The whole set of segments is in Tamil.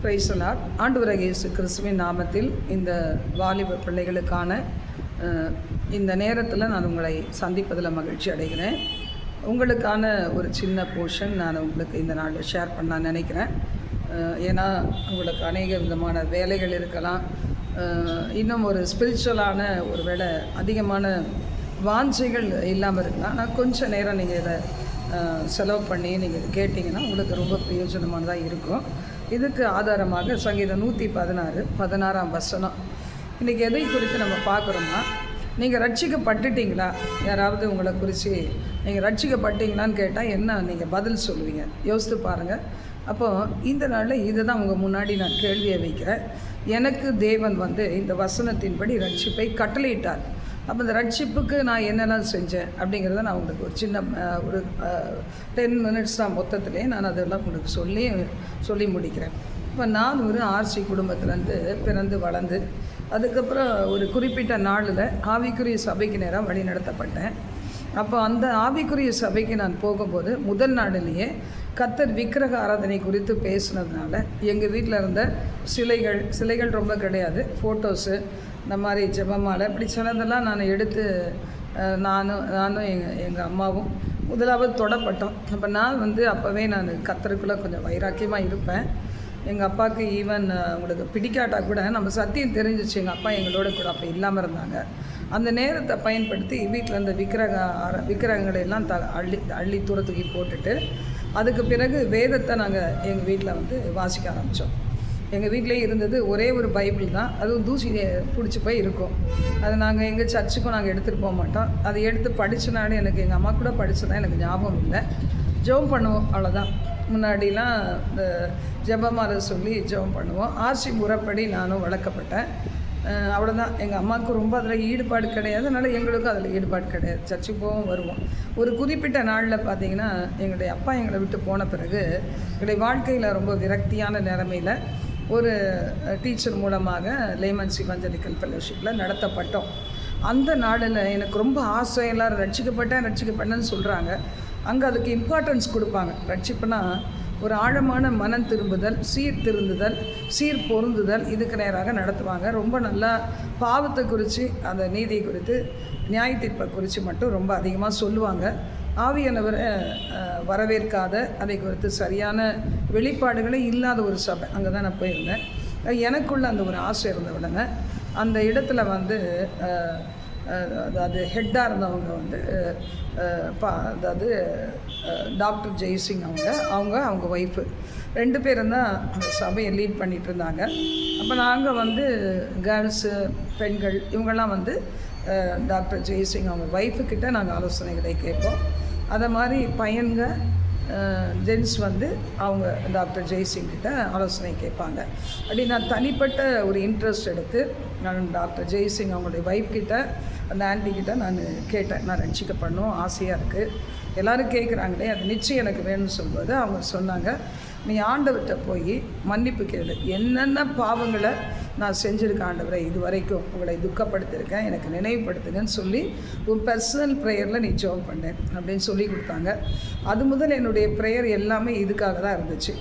Praise the Lord. ஆண்டவராகிய இயேசு கிறிஸ்துவின் நாமத்தில் இந்த வாலிப பிள்ளைகளுக்கான இந்த நேரத்தில் நான் உங்களை சந்திப்பதில் மகிழ்ச்சி அடைகிறேன். உங்களுக்கான ஒரு சின்ன போர்ஷன் நான் உங்களுக்கு இந்த நாளில் ஷேர் பண்ண நினைக்கிறேன். ஏன்னா உங்களுக்கு அநேக விதமான வேலைகள் இருக்கலாம், இன்னும் ஒரு ஸ்பிரிச்சுவலான ஒரு வேளை அதிகமான வாஞ்சைகள் இல்லாமல் இருக்கலாம். நான் கொஞ்சம் நேரம் நீங்கள் இதை செலவு பண்ணி நீங்கள் கேட்டிங்கன்னா உங்களுக்கு ரொம்ப பிரயோஜனமானதாக இருக்கும். இதுக்கு ஆதாரமாக சங்கீதம் 116 வசனம். இன்றைக்கி எதை குறித்து நம்ம பார்க்குறோம்னா, நீங்கள் ரட்சிக்கப்பட்டுட்டீங்களா? யாராவது உங்களை குறித்து நீங்கள் ரட்சிக்கப்பட்டீங்களான்னு கேட்டால் என்ன நீங்கள் பதில் சொல்லுவீங்க? யோசித்து பாருங்கள். அப்போது இந்த நாளில் இதை தான் உங்கள் முன்னாடி நான் கேள்வியை வைக்கிறேன். எனக்கு தேவன் இந்த வசனத்தின்படி ரட்சிப்பை கட்டளையிட்டார். அப்போ இந்த ரட்சிப்புக்கு நான் என்னெல்லாம் செஞ்சேன் அப்படிங்கிறத நான் உங்களுக்கு ஒரு சின்ன ஒரு 10 மினிட்ஸ் தான் மொத்தத்திலே நான் அதெல்லாம் உங்களுக்கு சொல்லி முடிக்கிறேன். இப்போ நான் ஒரு ஆர்சி குடும்பத்திலேருந்து பிறந்து வளர்ந்து அதுக்கப்புறம் ஒரு குறிப்பிட்ட நாளில் ஆவிக்குரிய சபைக்கு நேரம் வழி நடத்தப்பட்டேன். அப்போ அந்த ஆவிக்குரிய சபைக்கு நான் போகும்போது முதல் நாளிலேயே கர்த்தர் விக்கிரக ஆராதனை குறித்து பேசுனதுனால எங்கள் வீட்டில் இருந்த சிலைகள் ரொம்ப கிடையாது, ஃபோட்டோஸு, இந்த மாதிரி ஜெபமாலை இப்படி சிலதெல்லாம் நான் எடுத்து நானும் எங்கள் அம்மாவும் முதலாவது தொடப்பட்டோம். அப்போ நான் அப்போவே நான் கர்த்தருக்குள்ளே கொஞ்சம் வைராக்கியமாக இருப்பேன். எங்கள் அப்பாவுக்கு ஈவன் உங்களுக்கு பிடிக்காட்டா கூட நம்ம சத்தியம் தெரிஞ்சிச்சு. எங்கள் அப்பா எங்களோட கூட அப்போ இல்லாமல் இருந்தாங்க. அந்த நேரத்தை பயன்படுத்தி வீட்டில் இருந்த விக்கிரகங்களை எல்லாம் அள்ளி தூரத்துக்கு போட்டுட்டு அதுக்கு பிறகு வேதத்தை நாங்கள் எங்கள் வீட்டில் வாசிக்க ஆரம்பித்தோம். எங்கள் வீட்டிலே இருந்தது ஒரே ஒரு பைபிள் தான், அதுவும் தூசி பிடிச்சி போய் இருக்கும். அது நாங்கள் எங்கள் சர்ச்சுக்கும் நாங்கள் எடுத்துகிட்டு போக மாட்டோம். அதை எடுத்து படித்தனாலே எனக்கு எங்கள் அம்மா கூட படித்ததான் எனக்கு ஞாபகம் இல்லை. ஜெபம் பண்ணுவோம், அவ்வளோதான். முன்னாடிலாம் இந்த ஜெபமாலை சொல்லி ஜெபம் பண்ணுவோம். ஆர்சி முறைப்படி நானும் வளர்க்கப்பட்டேன், அவ்வளோதான். எங்கள் அம்மாவுக்கு ரொம்ப அதில் ஈடுபாடு கிடையாது, அதனால் எங்களுக்கும் அதில் ஈடுபாடு கிடையாது. சர்ச்சுக்கு போவோம், வருவோம். ஒரு குறிப்பிட்ட நாளில் பார்த்திங்கன்னா எங்களுடைய அப்பா எங்களை விட்டு போன பிறகு எங்களுடைய வாழ்க்கையில் ரொம்ப விரக்தியான நிலைமையில் ஒரு டீச்சர் மூலமாக லேமன்ஸ் இவாஞ்சலிக்கல் ஃபெல்லோஷிப்பில் நடத்தப்பட்டோம். அந்த நாளில் எனக்கு ரொம்ப ஆசை. எல்லோரும் ரட்சிக்கப்பட்டேன்னு சொல்கிறாங்க. அங்கே அதுக்கு இம்பார்ட்டன்ஸ் கொடுப்பாங்க. ரட்சிப்புனா ஒரு ஆழமான மனம் திரும்புதல், சீர் பொருந்துதல், இதுக்கு நேராக நடத்துவாங்க. ரொம்ப நல்லா பாவத்தை குறித்து, அந்த நீதியை குறித்து, நியாய தீர்ப்பை குறித்து மட்டும் ரொம்ப அதிகமாக சொல்லுவாங்க. ஆவியானவரை வரவேற்காத, அதை குறித்து சரியான வெளிப்பாடுகளே இல்லாத ஒரு சபை. அங்கே தான் நான் போயிருந்தேன். எனக்குள்ள அந்த ஒரு ஆசை இருந்த உடனே அந்த இடத்துல அதாவது ஹெட்டாக இருந்தவங்க அதாவது டாக்டர் ஜெய்சிங் அவங்க ஒய்ஃபு 2 பேரும் தான் அந்த சபையை லீட் பண்ணிகிட்டு இருந்தாங்க. அப்போ நாங்கள் கேர்ள்ஸு, பெண்கள் இவங்கெல்லாம் டாக்டர் ஜெய்சிங் அவங்க ஒய்ஃபுக்கிட்ட நாங்கள் ஆலோசனைகளை கேட்போம். அதை மாதிரி பையன்க ஜென்ஸ் அவங்க டாக்டர் ஜெய்சிங் கிட்ட ஆலோசனை கேட்பாங்க. அப்படி நான் தனிப்பட்ட ஒரு இன்ட்ரெஸ்ட் எடுத்து நான் டாக்டர் ஜெய்சிங் அவங்களுடைய ஒய்ஃப் கிட்ட, அந்த ஆன்டிக்கிட்ட நான் கேட்டேன். நான் ரட்சிக்கப்படணும், ஆசையாக இருக்குது, எல்லோரும் கேட்குறாங்களே, அது நிச்சயம் எனக்கு வேணும்னு சொல்லும்போது அவங்க சொன்னாங்க, நீ ஆண்டவர்கிட்ட போய் மன்னிப்பு கேளு. என்னென்ன பாவங்களை நான் செஞ்சுருக்கேன் ஆண்டவரை, இது வரைக்கும் உங்களை துக்கப்படுத்தியிருக்கேன், எனக்கு நினைவுபடுத்துங்கன்னு சொல்லி உன் பர்சனல் ப்ரேயரில் நீ ஜெபம் பண்ணேன் அப்படின்னு சொல்லி கொடுத்தாங்க. அது முதல் என்னுடைய ப்ரேயர் எல்லாமே இதுக்காக தான் இருந்துச்சு.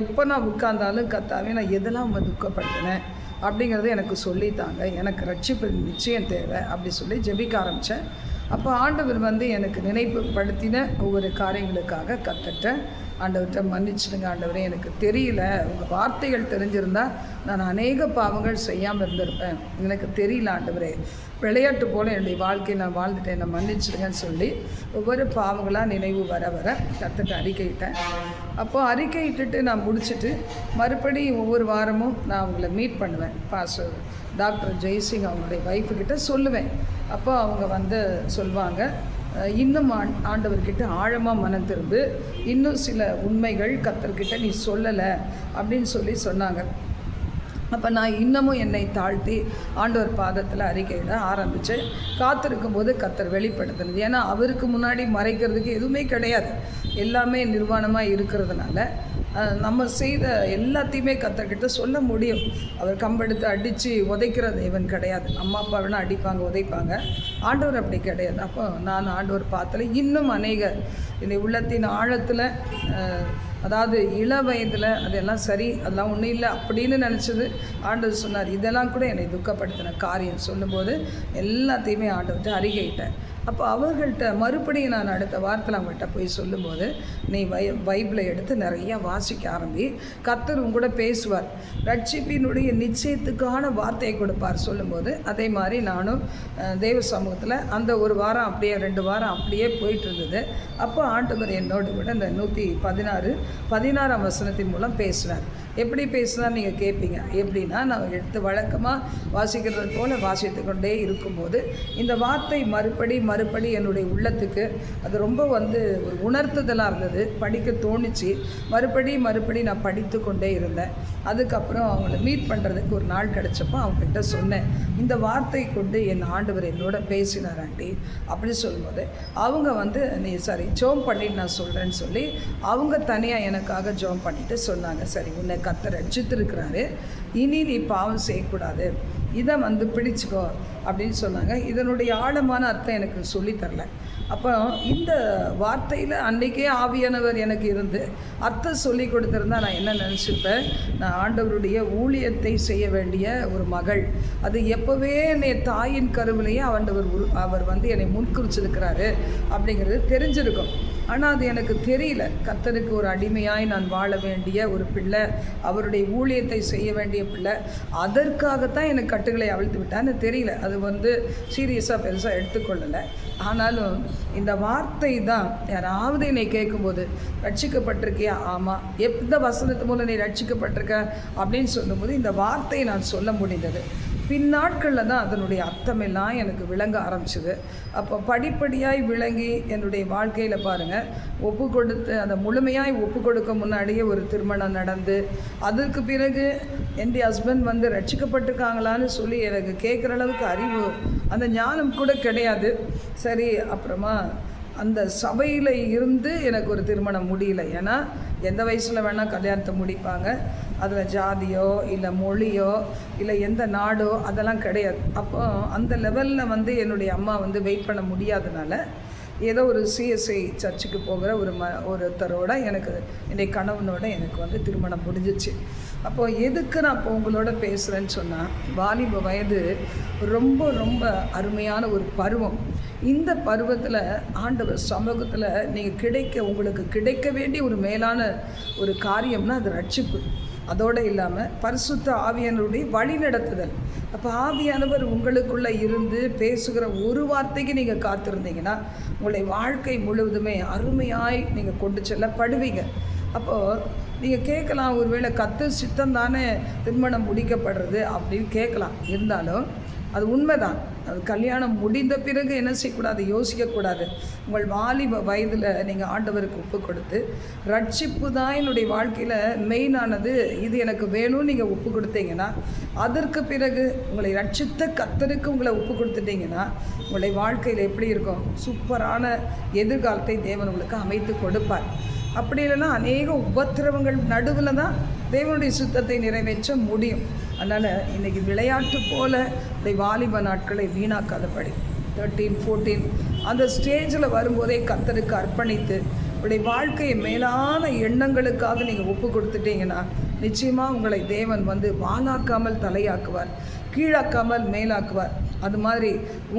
எப்போ நான் உட்கார்ந்தாலும் கர்த்தாவே நான் எதெல்லாம் துக்கப்படுத்தினேன் அப்படிங்கிறத எனக்கு சொல்லித்தாங்க, எனக்கு ரட்சிப்பு நிச்சயம் தேவை அப்படி சொல்லி ஜெபிக்க ஆரம்பித்தேன். அப்போ ஆண்டவர் எனக்கு நினைவுபடுத்தின ஒவ்வொரு காரியங்களுக்காக கற்றுட்டேன். ஆண்டவர்கிட்ட மன்னிச்சிடுங்க ஆண்டவரே, எனக்கு தெரியல, உங்கள் வார்த்தைகள் தெரிஞ்சிருந்தால் நான் அநேக பாவங்கள் செய்யாமல் இருந்திருப்பேன், எனக்கு தெரியல ஆண்டவரே, விளையாட்டு போல் என்னுடைய வாழ்க்கையை நான் வாழ்ந்துட்டேன், என்னை மன்னிச்சிடுங்கன்னு சொல்லி ஒவ்வொரு பாவங்களாக நினைவு வர கற்றுட்டு அறிக்கையிட்டேன். அப்போது அறிக்கையிட்டுட்டு நான் முடிச்சுட்டு மறுபடியும் ஒவ்வொரு வாரமும் நான் அவங்கள மீட் பண்ணுவேன். பாஸ்டர் டாக்டர் ஜெய்சிங் அவங்களுடைய ஒய்ஃபுக்கிட்ட சொல்லுவேன். அப்போ அவங்க சொல்லுவாங்க, இன்னும் ஆண்டவர்கிட்ட ஆழமாக மனம் திரும்பு, இன்னும் சில உண்மைகள் கர்த்தர்கிட்ட நீ சொல்லலை அப்படின்னு சொன்னாங்க. அப்போ நான் இன்னமும் என்னை தாழ்த்தி ஆண்டவர் பாதத்தில் அறிக்கையிட ஆரம்பித்தேன். காத்திருக்கும் போது கர்த்தர் வெளிப்படுத்தினது. ஏன்னா அவருக்கு முன்னாடி மறைக்கிறதுக்கு எதுவுமே கிடையாது, எல்லாமே நிர்வாணமாக இருக்கிறதுனால நம்ம செய்த எல்லாத்தையுமே கர்த்தர்கிட்ட சொல்ல முடியும். அவர் கம்பெடுத்து அடித்து உதைக்கிற தேவன் கிடையாது. அம்மா அப்பா வேணால் அடிப்பாங்க, உதைப்பாங்க. ஆண்டவர் அப்படி கிடையாது. அப்போ நான் ஆண்டவர் பார்த்தல இன்னும் அநேக என்னை உள்ளத்தின் ஆழத்தில், அதாவது இள வயதில் அதெல்லாம் சரி, அதெல்லாம் ஒன்றும் இல்லை அப்படின்னு நினச்சது ஆண்டவர் சொன்னார். இதெல்லாம் கூட என்னை துக்கப்படுத்தின காரியம் சொல்லும்போது எல்லாத்தையுமே ஆண்டவர்கிட்ட அறிக்கையிட்டேன். அப்போ அவர்கள்ட்ட மறுபடியும் நான் அடுத்த வாரத்தில் அவங்கள்ட்ட போய் சொல்லும்போது, நீ பைபிளை எடுத்து நிறையா வாசிக்க ஆரம்பி, கர்த்தர் உங்கூட பேசுவார், ரட்சிப்பினுடைய நிச்சயத்துக்கான வார்த்தையை கொடுப்பார் சொல்லும்போது, அதே மாதிரி நானும் தேவ சமூகத்தில் அந்த ஒரு வாரம் அப்படியே 2 வாரம் அப்படியே போயிட்டு இருந்தது. அப்போ ஆண்டவர் என்னோடு கூட இந்த 116 வசனத்தின் மூலம் பேசினார். எப்படி பேசினார் நீங்கள் கேட்பீங்க. எப்படின்னா, நான் எடுத்து வழக்கமாக வாசிக்கிறது போல் வாசித்து கொண்டே இருக்கும்போது இந்த வார்த்தை மறுபடி என்னுடைய உள்ளத்துக்கு அது ரொம்ப ஒரு உணர்த்துதலாக இருந்தது. படிக்க தோணிச்சு. மறுபடி நான் படித்து கொண்டே இருந்தேன். அதுக்கப்புறம் அவங்கள மீட் பண்ணுறதுக்கு ஒரு நாள் கிடச்சப்போ அவங்ககிட்ட சொன்னேன், இந்த வார்த்தை கொண்டு என் ஆண்டவர் என்னோட பேசினார் ஆண்டி அப்படி சொல்லும்போது, அவங்க நீ சரி ஜோம் பண்ணிட்டு நான் சொல்கிறேன்னு சொல்லி அவங்க தனியாக எனக்காக ஜோம் பண்ணிவிட்டு சொன்னாங்க, சரி உன்னை கர்த்தர் ரட்சித்திருக்கிறாரு, இனி நீ பாவம் செய்யக்கூடாது, இதை பிடிச்சிக்கோ அப்படின்னு சொன்னாங்க. இதனுடைய ஆழமான அர்த்தம் எனக்கு சொல்லித்தரல. அப்போ இந்த வார்த்தையில் அன்றைக்கே ஆவியானவர் எனக்கு இருந்து அர்த்தம் சொல்லி கொடுத்துருந்தா நான் என்ன நினச்சிப்பேன், நான் ஆண்டவருடைய ஊழியத்தை செய்ய வேண்டிய ஒரு மகள், அது எப்போவே என்னை தாயின் கருவிலேயே அவர் என்னை முன்குறிச்சிருக்கிறாரு அப்படிங்கிறது தெரிஞ்சிருக்கும். ஆனால் அது எனக்கு தெரியல. கர்த்தருக்கு ஒரு அடிமையாய் நான் வாழ வேண்டிய ஒரு பிள்ளை, அவருடைய ஊழியத்தை செய்ய வேண்டிய பிள்ளை, அதற்காகத்தான் எனக்கு கட்டுகளை அவிழ்த்து விட்டான்னு தெரியல. அது சீரியஸாக பெருசாக எடுத்துக்கொள்ளலை. ஆனாலும் இந்த வார்த்தை தான் யாராவது என்னை கேட்கும்போது, ரட்சிக்கப்பட்டிருக்கியா? ஆமாம். எந்த வசனத்து மூலம் நீ ரட்சிக்கப்பட்டிருக்க அப்படின்னு சொல்லும்போது இந்த வார்த்தையை நான் சொல்ல முடிந்தது. பின்னாட்களில் தான் அதனுடைய அர்த்தமெல்லாம் எனக்கு விளங்க ஆரம்பிச்சிது. அப்போ படிப்படியாய் விளங்கி என்னுடைய வாழ்க்கையில் பாருங்கள், ஒப்பு கொடுத்து அந்த முழுமையாய் ஒப்பு கொடுக்க முன்னாடியே ஒரு திருமணம் நடந்து, அதற்கு பிறகு என்னுடைய ஹஸ்பண்ட் ரட்சிக்கப்பட்டிருக்காங்களான்னு சொல்லி எனக்கு கேட்குற அளவுக்கு அறிவு, அந்த ஞானம் கூட கிடையாது. சரி, அப்புறமா அந்த சபையில் இருந்து எனக்கு ஒரு திருமணம் முடியல. ஏன்னா எந்த வயசில் வேணால் கல்யாணத்தை முடிப்பாங்க. அதில் ஜாதியோ இல்லை மொழியோ இல்லை எந்த நாடோ அதெல்லாம் கிடையாது. அப்போ அந்த லெவலில் என்னுடைய அம்மா வெயிட் பண்ண முடியாதனால ஏதோ ஒரு சிஎஸ்ஐ சர்ச்சுக்கு போகிற ஒருத்தரோட எனக்கு என்னுடைய கணவனோட எனக்கு திருமணம் முடிஞ்சிச்சு. அப்போது எதுக்கு நான் இப்போ உங்களோட பேசுகிறேன்னு சொன்னால், வாலிப வயது ரொம்ப ரொம்ப அருமையான ஒரு பருவம். இந்த பருவத்தில் ஆண்டவர் சமூகத்தில் உங்களுக்கு கிடைக்க வேண்டிய ஒரு மேலான ஒரு காரியம்னா அது ரட்சிப்பு. அதோடு இல்லாமல் பரிசுத்த ஆவியானவருடைய வழி நடத்துதல். அப்போ ஆவியானவர் உங்களுக்குள்ளே இருந்து பேசுகிற ஒரு வார்த்தைக்கு நீங்கள் காத்திருந்தீங்கன்னா உங்களுடைய வாழ்க்கை முழுவதுமே அருமையாய் நீங்கள் கொண்டு செல்லப்படுவீங்க. அப்போது நீங்கள் கேட்கலாம், ஒருவேளை கர்த்தர் சித்தம் தானே திருமணம் முடிக்கப்படுறது அப்படின்னு கேட்கலாம். இருந்தாலும் அது உண்மைதான். அது கல்யாணம் முடிந்த பிறகு என்ன செய்யக்கூடாது, யோசிக்கக்கூடாது. உங்கள் வாலிப வயதில் நீங்கள் ஆண்டவருக்கு ஒப்பு கொடுத்து, ரட்சிப்பு தான் என்னுடைய வாழ்க்கையில் மெயினானது, இது எனக்கு வேணும்னு நீங்கள் ஒப்பு கொடுத்தீங்கன்னா, அதற்கு பிறகு உங்களை ரட்சித்த கர்த்தருக்கு உங்களை ஒப்பு கொடுத்துட்டீங்கன்னா உங்களுடைய வாழ்க்கையில் எப்படி இருக்கும், சூப்பரான எதிர்காலத்தை தேவன் உங்களுக்கு அமைத்து கொடுப்பார். அப்படி இல்லைன்னா அநேக உபத்திரவங்கள் நடுவில் தான் தேவனுடைய சுத்தத்தை நிறைவேற்ற முடியும். அதனால் இன்றைக்கி விளையாட்டு போல் வாலிப நாட்களை வீணாக்காதபடி 13, 14 அந்த ஸ்டேஜில் வரும்போதே கர்த்தருக்கு அர்ப்பணித்து உங்களுடைய வாழ்க்கையை மேலான எண்ணங்களுக்காக நீங்கள் ஒப்பு கொடுத்துட்டீங்கன்னா நிச்சயமாக உங்களை தேவன் வானாக்காமல் தலையாக்குவார், கீழாக்காமல் மேலாக்குவார். அது மாதிரி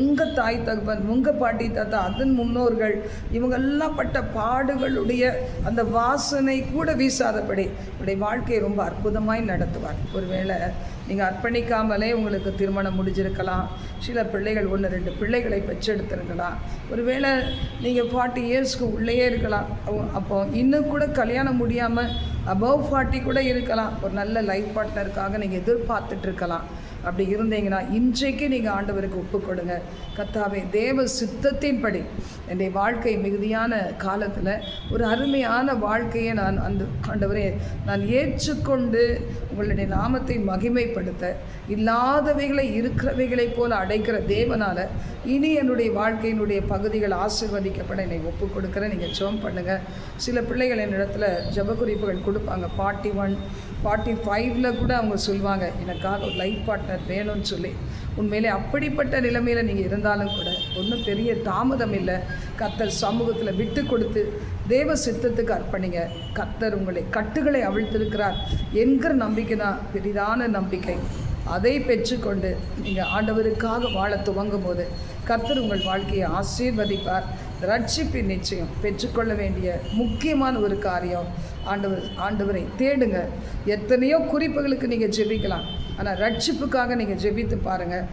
உங்கள் தாய் தகப்பன், உங்கள் பாட்டி தாத்தா, அதன் முன்னோர்கள் இவங்கெல்லாம் பட்ட பாடுகளுடைய அந்த வாசனை கூட வீசாதபடி உங்களுடைய வாழ்க்கையை ரொம்ப அற்புதமாய் நடத்துவார். ஒருவேளை நீங்கள் அர்ப்பணிக்காமலே உங்களுக்கு திருமணம் முடிஞ்சிருக்கலாம். சில பிள்ளைகள் 1-2 பிள்ளைகளை பெற்றெடுத்திருக்கலாம். ஒருவேளை நீங்கள் 40 இயர்ஸ்க்கு உள்ளேயே இருக்கலாம். அப்போ இன்னும் கூட கல்யாணம் முடியாமல் அபவ் 40 கூட இருக்கலாம். ஒரு நல்ல லைஃப் பார்ட்னருக்காக நீங்கள் எதிர்பார்த்துட்ருக்கலாம். அப்படி இருந்தீங்கன்னா இன்றைக்கு நீங்கள் ஆண்டவருக்கு ஒப்பு கொடுங்க. கர்த்தாவே, தேவ சித்தத்தின்படி என்னுடைய வாழ்க்கை மிகுதியான காலத்தில் ஒரு அருமையான வாழ்க்கையை நான் ஆண்டவரே நான் ஏற்றுக்கொண்டு உங்களுடைய நாமத்தை மகிமைப்படுத்த, இல்லாதவைகளை இருக்கிறவைகளைப் போல அடைக்கிற தேவனால் இனி என்னுடைய வாழ்க்கையினுடைய பகுதிகள் ஆசீர்வதிக்கப்பட என்னை ஒப்பு கொடுக்குறேன். நீங்கள் ஜெபம் பண்ணுங்கள். சில பிள்ளைகள் என்னிடத்துல ஜெப குறிப்புகள் கொடுப்பாங்க. 41, 45 கூட அவங்க சொல்லுவாங்க, எனக்காக ஒரு லைஃப் பார்ட்னர் வேணும்னு சொல்லி. உண்மையிலே அப்படிப்பட்ட நிலைமையில் நீங்கள் இருந்தாலும் கூட ஒன்றும் பெரிய தாமதம் இல்லை. கர்த்தர் சமூகத்தில் விட்டு கொடுத்து தேவ சித்தத்துக்கு அர்ப்பணிங்க. கர்த்தர் உங்களை கட்டுகளை அவிழ்த்திருக்கிறார் என்கிற நம்பிக்கை தான் பெரிதான நம்பிக்கை. அதை பெற்றுக்கொண்டு நீங்கள் ஆண்டவருக்காக வாழ துவங்கும் போது கர்த்தர் உங்கள் வாழ்க்கையை ஆசீர்வதிப்பார். ரட்சிப்பின் நிச்சயம் பெற்றுக்கொள்ள வேண்டிய முக்கியமான ஒரு காரியம், ஆண்டவரை தேடுங்க. எத்தனையோ குறிப்புகளுக்கு நீங்கள் ஜெபிக்கலாம், ஆனால் ரட்சிப்புக்காக நீங்கள் ஜெபித்து பாருங்கள்.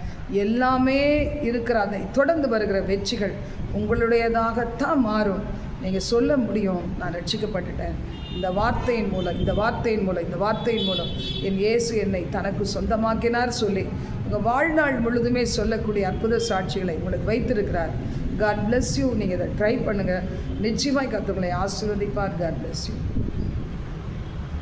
எல்லாமே இருக்கிற அதை தொடர்ந்து வருகிற வெற்றிகள் உங்களுடையதாகத்தான் மாறும். நீங்கள் சொல்ல முடியும், நான் ரட்சிக்கப்பட்டுட்டேன், இந்த வார்த்தையின் மூலம் என் இயேசு என்னை தனக்கு சொந்தமாக்கினார் சொல்லி உங்கள் வாழ்நாள் முழுதுமே சொல்லக்கூடிய அற்புத சாட்சிகளை உங்களுக்கு வைத்திருக்கிறார். God bless you. நீங்கள் இதை ட்ரை பண்ணுங்கள். நிச்சயமாய் கர்த்தர் உங்களை ஆசீர்வதிப்பார். God bless you.